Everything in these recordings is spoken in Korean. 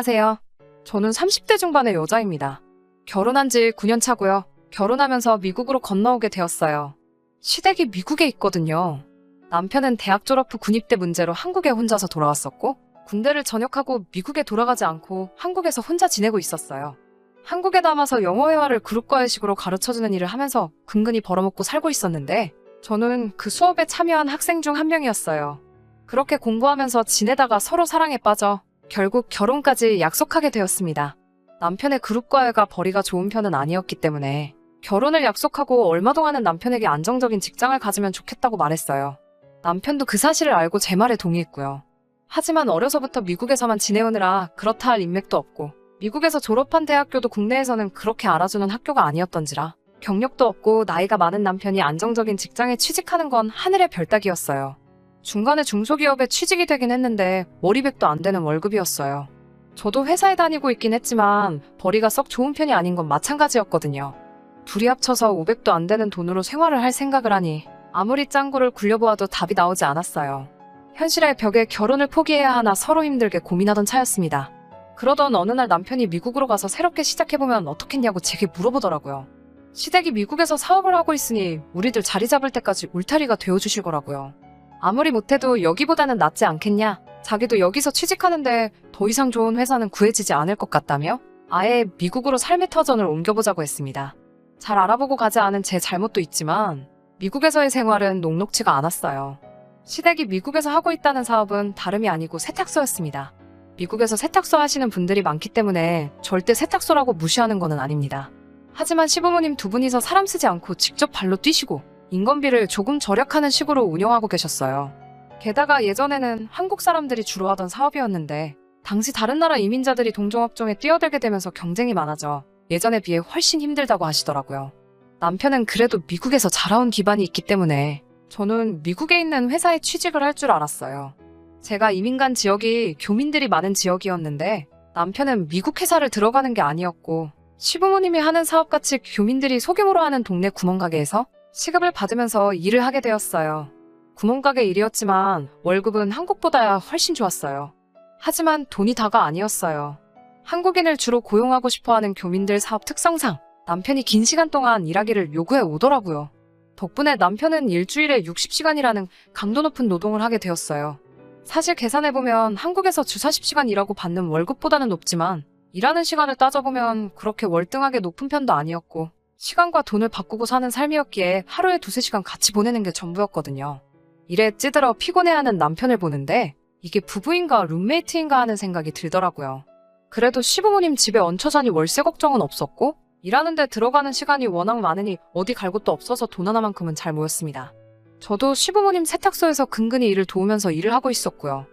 안녕하세요. 저는 30대 중반의 여자입니다. 결혼한 지 9년 차고요. 결혼하면서 미국으로 건너오게 되었어요. 시댁이 미국에 있거든요. 남편은 대학 졸업 후 군입대 문제로 한국에 혼자서 돌아왔었고, 군대를 전역하고 미국에 돌아가지 않고 한국에서 혼자 지내고 있었어요. 한국에 남아서 영어 회화를 그룹과외식으로 가르쳐주는 일을 하면서 근근히 벌어먹고 살고 있었는데, 저는 그 수업에 참여한 학생 중 한 명이었어요. 그렇게 공부하면서 지내다가 서로 사랑에 빠져 결국 결혼까지 약속하게 되었습니다. 남편의 그룹과외가 벌이가 좋은 편은 아니었기 때문에 결혼을 약속하고 얼마 동안은 남편에게 안정적인 직장을 가지면 좋겠다고 말했어요. 남편도 그 사실을 알고 제 말에 동의했고요. 하지만 어려서부터 미국에서만 지내오느라 그렇다 할 인맥도 없고, 미국에서 졸업한 대학교도 국내에서는 그렇게 알아주는 학교가 아니었던지라 경력도 없고 나이가 많은 남편이 안정적인 직장에 취직하는 건 하늘의 별 따기였어요. 중간에 중소기업에 취직이 되긴 했는데 머리백도 안 되는 월급이었어요. 저도 회사에 다니고 있긴 했지만 벌이가 썩 좋은 편이 아닌 건 마찬가지였거든요. 둘이 합쳐서 500도 안 되는 돈으로 생활을 할 생각을 하니 아무리 짱구를 굴려보아도 답이 나오지 않았어요. 현실의 벽에 결혼을 포기해야 하나 서로 힘들게 고민하던 차였습니다. 그러던 어느 날 남편이 미국으로 가서 새롭게 시작해보면 어떻겠냐고 제게 물어보더라고요. 시댁이 미국에서 사업을 하고 있으니 우리들 자리 잡을 때까지 울타리가 되어주실 거라고요. 아무리 못해도 여기보다는 낫지 않겠냐? 자기도 여기서 취직하는데 더 이상 좋은 회사는 구해지지 않을 것 같다며 아예 미국으로 삶의 터전을 옮겨보자고 했습니다. 잘 알아보고 가지 않은 제 잘못도 있지만 미국에서의 생활은 녹록지가 않았어요. 시댁이 미국에서 하고 있다는 사업은 다름이 아니고 세탁소였습니다. 미국에서 세탁소 하시는 분들이 많기 때문에 절대 세탁소라고 무시하는 건 아닙니다. 하지만 시부모님 두 분이서 사람 쓰지 않고 직접 발로 뛰시고 인건비를 조금 절약하는 식으로 운영하고 계셨어요. 게다가 예전에는 한국 사람들이 주로 하던 사업이었는데 당시 다른 나라 이민자들이 동종업종에 뛰어들게 되면서 경쟁이 많아져 예전에 비해 훨씬 힘들다고 하시더라고요. 남편은 그래도 미국에서 자라온 기반이 있기 때문에 저는 미국에 있는 회사에 취직을 할 줄 알았어요. 제가 이민 간 지역이 교민들이 많은 지역이었는데 남편은 미국 회사를 들어가는 게 아니었고, 시부모님이 하는 사업같이 교민들이 소규모로 하는 동네 구멍가게에서 시급을 받으면서 일을 하게 되었어요. 구멍가게 일이었지만 월급은 한국보다야 훨씬 좋았어요. 하지만 돈이 다가 아니었어요. 한국인을 주로 고용하고 싶어하는 교민들 사업 특성상 남편이 긴 시간 동안 일하기를 요구해 오더라고요. 덕분에 남편은 일주일에 60시간이라는 강도 높은 노동을 하게 되었어요. 사실 계산해보면 한국에서 주 40시간 일하고 받는 월급보다는 높지만 일하는 시간을 따져보면 그렇게 월등하게 높은 편도 아니었고, 시간과 돈을 바꾸고 사는 삶이었기에 하루에 2~3시간 같이 보내는 게 전부였거든요. 일에 찌들어 피곤해하는 남편을 보는데 이게 부부인가 룸메이트인가 하는 생각이 들더라고요. 그래도 시부모님 집에 얹혀 사니 월세 걱정은 없었고, 일하는데 들어가는 시간이 워낙 많으니 어디 갈 곳도 없어서 돈 하나만큼은 잘 모였습니다. 저도 시부모님 세탁소에서 근근히 일을 도우면서 일을 하고 있었고요.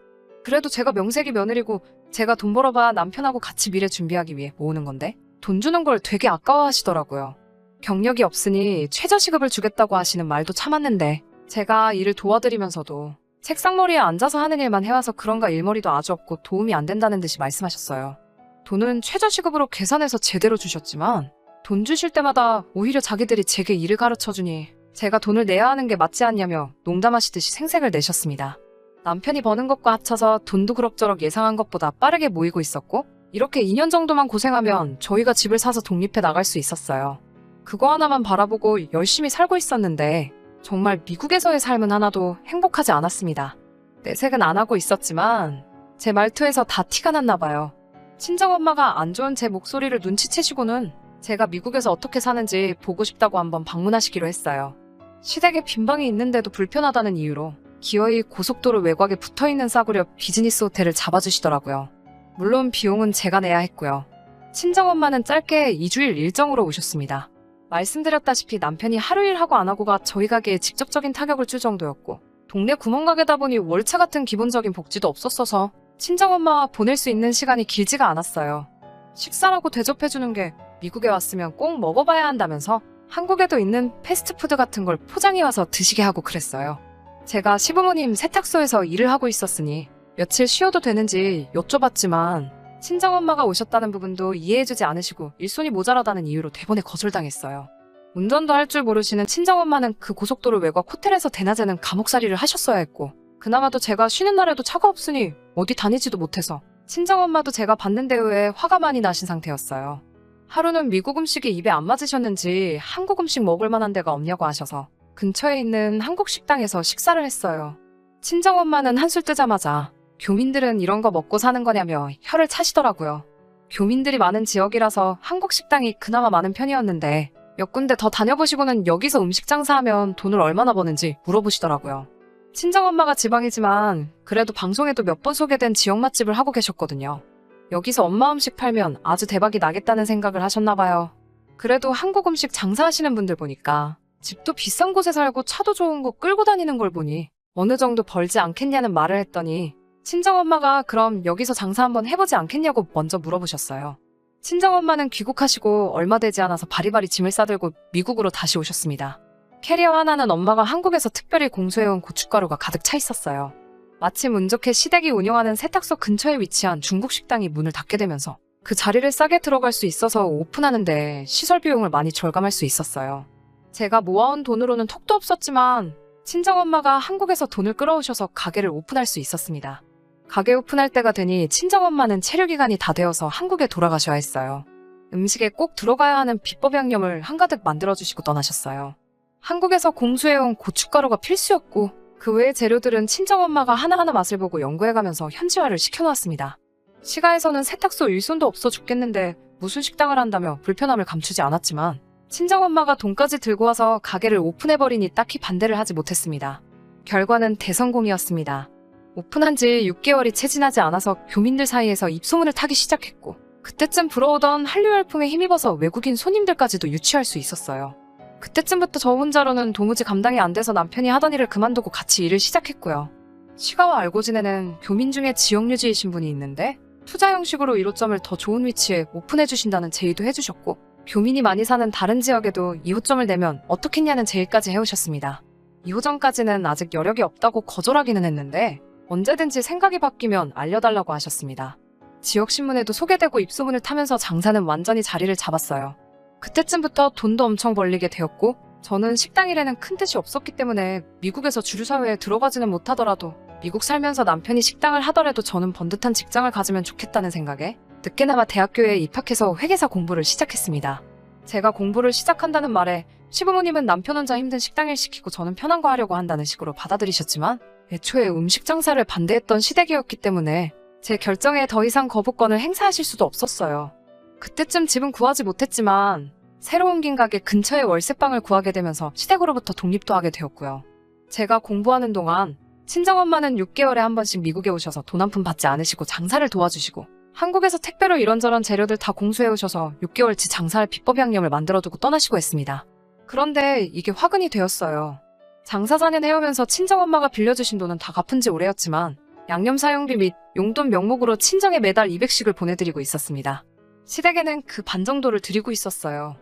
그래도 제가 명색이 며느리고 제가 돈 벌어봐 남편하고 같이 미래 준비하기 위해 모으는 건데 돈 주는 걸 되게 아까워하시더라고요. 경력이 없으니 최저시급을 주겠다고 하시는 말도 참았는데 제가 일을 도와드리면서도 책상머리에 앉아서 하는 일만 해와서 그런가 일머리도 아주 없고 도움이 안 된다는 듯이 말씀하셨어요. 돈은 최저시급으로 계산해서 제대로 주셨지만 돈 주실 때마다 오히려 자기들이 제게 일을 가르쳐주니 제가 돈을 내야 하는 게 맞지 않냐며 농담하시듯이 생색을 내셨습니다. 남편이 버는 것과 합쳐서 돈도 그럭저럭 예상한 것보다 빠르게 모이고 있었고, 이렇게 2년 정도만 고생하면 저희가 집을 사서 독립해 나갈 수 있었어요. 그거 하나만 바라보고 열심히 살고 있었는데 정말 미국에서의 삶은 하나도 행복하지 않았습니다. 내색은 안 하고 있었지만 제 말투에서 다 티가 났나 봐요. 친정엄마가 안 좋은 제 목소리를 눈치채시고는 제가 미국에서 어떻게 사는지 보고 싶다고 한번 방문하시기로 했어요. 시댁에 빈방이 있는데도 불편하다는 이유로 기어이 고속도로 외곽에 붙어있는 싸구려 비즈니스 호텔을 잡아주시더라고요. 물론 비용은 제가 내야 했고요. 친정엄마는 짧게 2주일 일정으로 오셨습니다. 말씀드렸다시피 남편이 하루 일하고 안 하고가 저희 가게에 직접적인 타격을 줄 정도였고, 동네 구멍가게다 보니 월차 같은 기본적인 복지도 없었어서 친정엄마와 보낼 수 있는 시간이 길지가 않았어요. 식사라고 대접해주는 게 미국에 왔으면 꼭 먹어봐야 한다면서 한국에도 있는 패스트푸드 같은 걸 포장해와서 드시게 하고 그랬어요. 제가 시부모님 세탁소에서 일을 하고 있었으니 며칠 쉬어도 되는지 여쭤봤지만 친정엄마가 오셨다는 부분도 이해해주지 않으시고 일손이 모자라다는 이유로 대번에 거절당했어요. 운전도 할 줄 모르시는 친정엄마는 그 고속도로 외곽 호텔에서 대낮에는 감옥살이를 하셨어야 했고, 그나마도 제가 쉬는 날에도 차가 없으니 어디 다니지도 못해서 친정엄마도 제가 받는 대우에 화가 많이 나신 상태였어요. 하루는 미국 음식이 입에 안 맞으셨는지 한국 음식 먹을 만한 데가 없냐고 하셔서 근처에 있는 한국 식당에서 식사를 했어요. 친정엄마는 한술 뜨자마자 교민들은 이런 거 먹고 사는 거냐며 혀를 차시더라고요. 교민들이 많은 지역이라서 한국 식당이 그나마 많은 편이었는데 몇 군데 더 다녀보시고는 여기서 음식 장사하면 돈을 얼마나 버는지 물어보시더라고요. 친정엄마가 지방이지만 그래도 방송에도 몇 번 소개된 지역 맛집을 하고 계셨거든요. 여기서 엄마 음식 팔면 아주 대박이 나겠다는 생각을 하셨나봐요. 그래도 한국 음식 장사하시는 분들 보니까 집도 비싼 곳에 살고 차도 좋은 거 끌고 다니는 걸 보니 어느 정도 벌지 않겠냐는 말을 했더니 친정엄마가 그럼 여기서 장사 한번 해보지 않겠냐고 먼저 물어보셨어요. 친정엄마는 귀국하시고 얼마 되지 않아서 바리바리 짐을 싸들고 미국으로 다시 오셨습니다. 캐리어 하나는 엄마가 한국에서 특별히 공수해온 고춧가루가 가득 차 있었어요. 마침 운 좋게 시댁이 운영하는 세탁소 근처에 위치한 중국 식당이 문을 닫게 되면서 그 자리를 싸게 들어갈 수 있어서 오픈하는데 시설 비용을 많이 절감할 수 있었어요. 제가 모아온 돈으로는 턱도 없었지만 친정엄마가 한국에서 돈을 끌어오셔서 가게를 오픈할 수 있었습니다. 가게 오픈할 때가 되니 친정엄마는 체류기간이 다 되어서 한국에 돌아가셔야 했어요. 음식에 꼭 들어가야 하는 비법 양념을 한가득 만들어주시고 떠나셨어요. 한국에서 공수해온 고춧가루가 필수였고 그 외의 재료들은 친정엄마가 하나하나 맛을 보고 연구해가면서 현지화를 시켜놓았습니다. 시가에서는 세탁소 일손도 없어 죽겠는데 무슨 식당을 한다며 불편함을 감추지 않았지만 친정엄마가 돈까지 들고 와서 가게를 오픈해버리니 딱히 반대를 하지 못했습니다. 결과는 대성공이었습니다. 오픈한 지 6개월이 채 지나지 않아서 교민들 사이에서 입소문을 타기 시작했고 그때쯤 불어오던 한류 열풍에 힘입어서 외국인 손님들까지도 유치할 수 있었어요. 그때쯤부터 저 혼자로는 도무지 감당이 안 돼서 남편이 하던 일을 그만두고 같이 일을 시작했고요. 시가와 알고 지내는 교민 중에 지역 유지이신 분이 있는데 투자 형식으로 1호점을 더 좋은 위치에 오픈해 주신다는 제의도 해주셨고 교민이 많이 사는 다른 지역에도 2호점을 내면 어떻겠냐는 제의까지 해오셨습니다. 2호점까지는 아직 여력이 없다고 거절하기는 했는데 언제든지 생각이 바뀌면 알려달라고 하셨습니다. 지역신문에도 소개되고 입소문을 타면서 장사는 완전히 자리를 잡았어요. 그때쯤부터 돈도 엄청 벌리게 되었고 저는 식당 일에는 큰 뜻이 없었기 때문에 미국에서 주류사회에 들어가지는 못하더라도 미국 살면서 남편이 식당을 하더라도 저는 번듯한 직장을 가지면 좋겠다는 생각에 늦게나마 대학교에 입학해서 회계사 공부를 시작했습니다. 제가 공부를 시작한다는 말에 시부모님은 남편 혼자 힘든 식당 일 시키고 저는 편한 거 하려고 한다는 식으로 받아들이셨지만 애초에 음식 장사를 반대했던 시댁이었기 때문에 제 결정에 더 이상 거부권을 행사하실 수도 없었어요. 그때쯤 집은 구하지 못했지만 새로 옮긴 가게 근처에 월세방을 구하게 되면서 시댁으로부터 독립도 하게 되었고요. 제가 공부하는 동안 친정엄마는 6개월에 한 번씩 미국에 오셔서 돈 한 푼 받지 않으시고 장사를 도와주시고 한국에서 택배로 이런저런 재료들 다 공수해 오셔서 6개월치 장사할 비법 양념을 만들어두고 떠나시고 했습니다. 그런데 이게 화근이 되었어요. 장사 4년 해오면서 친정엄마가 빌려주신 돈은 다 갚은 지 오래였지만 양념 사용비 및 용돈 명목으로 친정에 매달 200씩을 보내드리고 있었습니다. 시댁에는 그 반 정도를 드리고 있었어요.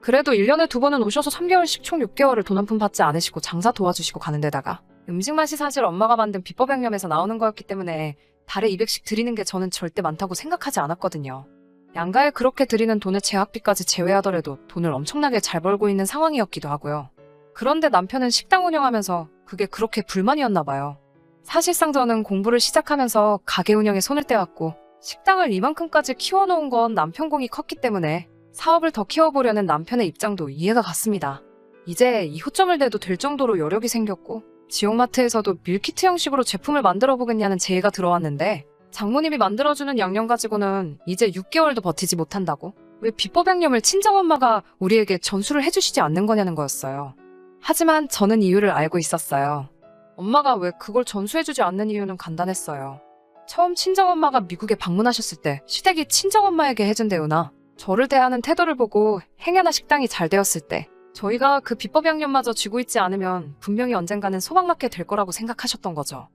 그래도 1년에 2번은 오셔서 3개월씩 총 6개월을 돈 한 푼 받지 않으시고 장사 도와주시고 가는 데다가 음식 맛이 사실 엄마가 만든 비법 양념에서 나오는 거였기 때문에 달에 200씩 드리는 게 저는 절대 많다고 생각하지 않았거든요. 양가에 그렇게 드리는 돈의 제학비까지 제외하더라도 돈을 엄청나게 잘 벌고 있는 상황이었기도 하고요. 그런데 남편은 식당 운영하면서 그게 그렇게 불만이었나 봐요. 사실상 저는 공부를 시작하면서 가게 운영에 손을 떼왔고 식당을 이만큼까지 키워놓은 건 남편 공이 컸기 때문에 사업을 더 키워보려는 남편의 입장도 이해가 갔습니다. 이제 2호점을 내도 될 정도로 여력이 생겼고 지역마트에서도 밀키트 형식으로 제품을 만들어 보겠냐는 제의가 들어왔는데 장모님이 만들어주는 양념 가지고는 이제 6개월도 버티지 못한다고? 왜 비법 양념을 친정엄마가 우리에게 전수를 해주시지 않는 거냐는 거였어요. 하지만 저는 이유를 알고 있었어요. 엄마가 왜 그걸 전수해주지 않는 이유는 간단했어요. 처음 친정엄마가 미국에 방문하셨을 때 시댁이 친정엄마에게 해준 대우나 저를 대하는 태도를 보고 행여나 식당이 잘 되었을 때 저희가 그 비법 양념마저 쥐고 있지 않으면 분명히 언젠가는 소박맞게 될 거라고 생각하셨던 거죠.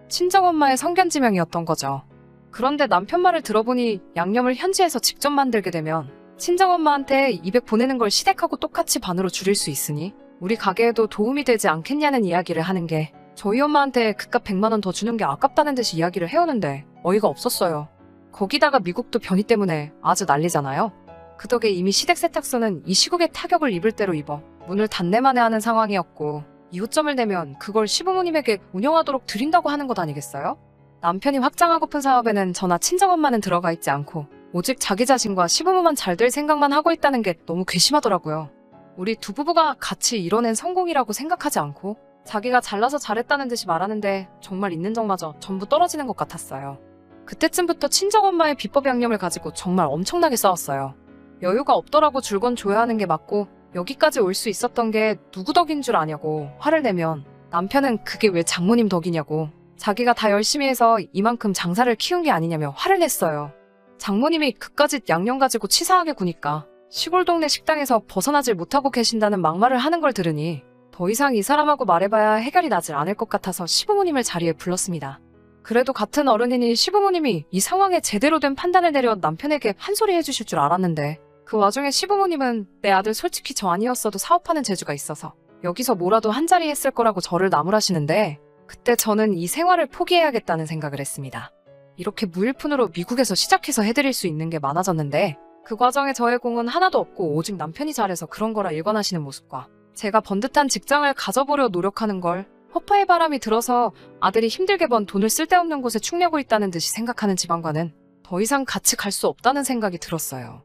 친정엄마의 성견지명이었던 거죠. 그런데 남편 말을 들어보니 양념을 현지에서 직접 만들게 되면 친정엄마한테 200 보내는 걸 시댁하고 똑같이 반으로 줄일 수 있으니 우리 가게에도 도움이 되지 않겠냐는 이야기를 하는 게 저희 엄마한테 그깟 100만 원 더 주는 게 아깝다는 듯이 이야기를 해오는데 어이가 없었어요. 거기다가 미국도 변이 때문에 아주 난리잖아요. 그 덕에 이미 시댁 세탁소는 이 시국에 타격을 입을 대로 입어 문을 닫네만에 하는 상황이었고 2호점을 내면 그걸 시부모님에게 운영하도록 드린다고 하는 것 아니겠어요? 남편이 확장하고픈 사업에는 저나 친정엄마는 들어가 있지 않고 오직 자기 자신과 시부모만 잘 될 생각만 하고 있다는 게 너무 괘씸하더라고요. 우리 두 부부가 같이 이뤄낸 성공이라고 생각하지 않고 자기가 잘나서 잘했다는 듯이 말하는데 정말 있는 정마저 전부 떨어지는 것 같았어요. 그때쯤부터 친정엄마의 비법 양념을 가지고 정말 엄청나게 싸웠어요. 여유가 없더라고 줄건 줘야 하는 게 맞고 여기까지 올 수 있었던 게 누구 덕인 줄 아냐고 화를 내면 남편은 그게 왜 장모님 덕이냐고 자기가 다 열심히 해서 이만큼 장사를 키운 게 아니냐며 화를 냈어요. 장모님이 그까짓 양념 가지고 치사하게 구니까 시골 동네 식당에서 벗어나질 못하고 계신다는 막말을 하는 걸 들으니 더 이상 이 사람하고 말해봐야 해결이 나질 않을 것 같아서 시부모님을 자리에 불렀습니다. 그래도 같은 어른이니 시부모님이 이 상황에 제대로 된 판단을 내려 남편에게 한 소리 해주실 줄 알았는데 그 와중에 시부모님은 내 아들 솔직히 저 아니었어도 사업하는 재주가 있어서 여기서 뭐라도 한 자리 했을 거라고 저를 나무라시는데 그때 저는 이 생활을 포기해야겠다는 생각을 했습니다. 이렇게 무일푼으로 미국에서 시작해서 해드릴 수 있는 게 많아졌는데 그 과정에 저의 공은 하나도 없고 오직 남편이 잘해서 그런 거라 일관하시는 모습과 제가 번듯한 직장을 가져보려 노력하는 걸 허파의 바람이 들어서 아들이 힘들게 번 돈을 쓸데없는 곳에 축내고 있다는 듯이 생각하는 집안과는 더 이상 같이 갈 수 없다는 생각이 들었어요.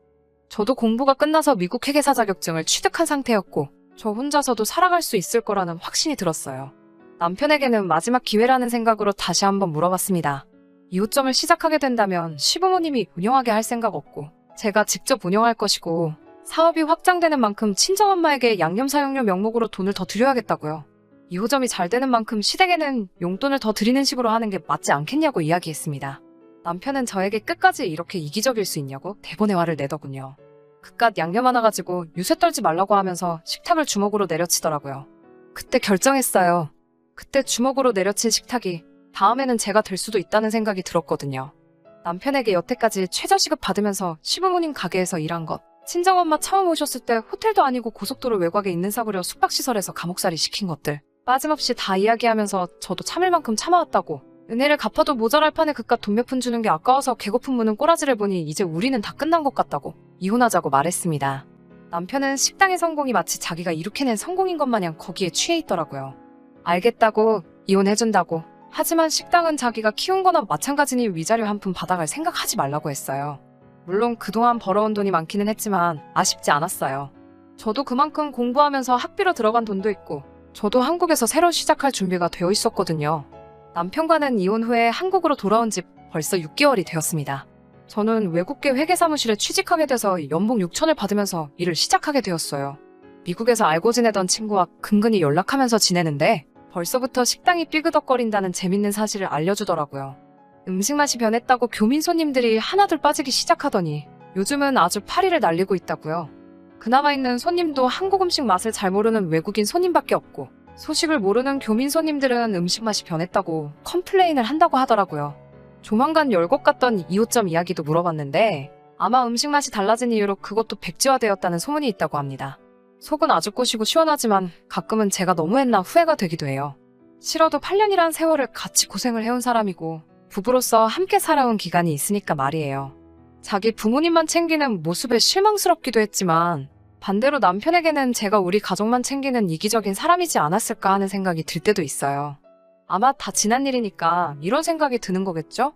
저도 공부가 끝나서 미국 회계사 자격증을 취득한 상태였고 저 혼자서도 살아갈 수 있을 거라는 확신이 들었어요. 남편에게는 마지막 기회라는 생각으로 다시 한번 물어봤습니다. 이웃점을 시작하게 된다면 시부모님이 운영하게 할 생각 없고 제가 직접 운영할 것이고 사업이 확장되는 만큼 친정엄마에게 양념 사용료 명목으로 돈을 더 드려야겠다고요. 2호점이 잘 되는 만큼 시댁에는 용돈을 더 드리는 식으로 하는 게 맞지 않겠냐고 이야기했습니다. 남편은 저에게 끝까지 이렇게 이기적일 수 있냐고 대본의 화를 내더군요. 그깟 양념 하나 가지고 유세 떨지 말라고 하면서 식탁을 주먹으로 내려치더라고요. 그때 결정했어요. 그때 주먹으로 내려친 식탁이 다음에는 제가 될 수도 있다는 생각이 들었거든요. 남편에게 여태까지 최저시급 받으면서 시부모님 가게에서 일한 것, 친정엄마 처음 오셨을 때 호텔도 아니고 고속도로 외곽에 있는 사구려 숙박시설에서 감옥살이 시킨 것들 빠짐없이 다 이야기하면서 저도 참을 만큼 참아왔다고 은혜를 갚아도 모자랄 판에 그깟 돈 몇 푼 주는 게 아까워서 개고픈 무는 꼬라지를 보니 이제 우리는 다 끝난 것 같다고 이혼하자고 말했습니다. 남편은 식당의 성공이 마치 자기가 이룩해낸 성공인 것 마냥 거기에 취해 있더라고요. 알겠다고 이혼해준다고 하지만 식당은 자기가 키운 거나 마찬가지니 위자료 한 푼 받아갈 생각하지 말라고 했어요. 물론 그동안 벌어온 돈이 많기는 했지만 아쉽지 않았어요. 저도 그만큼 공부하면서 학비로 들어간 돈도 있고 저도 한국에서 새로 시작할 준비가 되어 있었거든요. 남편과는 이혼 후에 한국으로 돌아온 지 벌써 6개월이 되었습니다. 저는 외국계 회계사무실에 취직하게 돼서 연봉 6천을 받으면서 일을 시작하게 되었어요. 미국에서 알고 지내던 친구와 근근히 연락하면서 지내는데 벌써부터 식당이 삐그덕거린다는 재밌는 사실을 알려주더라고요. 음식 맛이 변했다고 교민 손님들이 하나둘 빠지기 시작하더니 요즘은 아주 파리를 날리고 있다고요. 그나마 있는 손님도 한국 음식 맛을 잘 모르는 외국인 손님밖에 없고 소식을 모르는 교민 손님들은 음식 맛이 변했다고 컴플레인을 한다고 하더라고요. 조만간 열 곳 갔던 2호점 이야기도 물어봤는데 아마 음식 맛이 달라진 이유로 그것도 백지화되었다는 소문이 있다고 합니다. 속은 아주 꼬시고 시원하지만 가끔은 제가 너무했나 후회가 되기도 해요. 싫어도 8년이란 세월을 같이 고생을 해온 사람이고 부부로서 함께 살아온 기간이 있으니까 말이에요. 자기 부모님만 챙기는 모습에 실망스럽기도 했지만 반대로 남편에게는 제가 우리 가족만 챙기는 이기적인 사람이지 않았을까 하는 생각이 들 때도 있어요. 아마 다 지난 일이니까 이런 생각이 드는 거겠죠?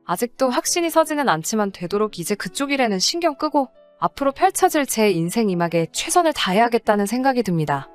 아직도 확신이 서지는 않지만 되도록 이제 그쪽 일에는 신경 끄고 앞으로 펼쳐질 제 인생 이막에 최선을 다해야겠다는 생각이 듭니다.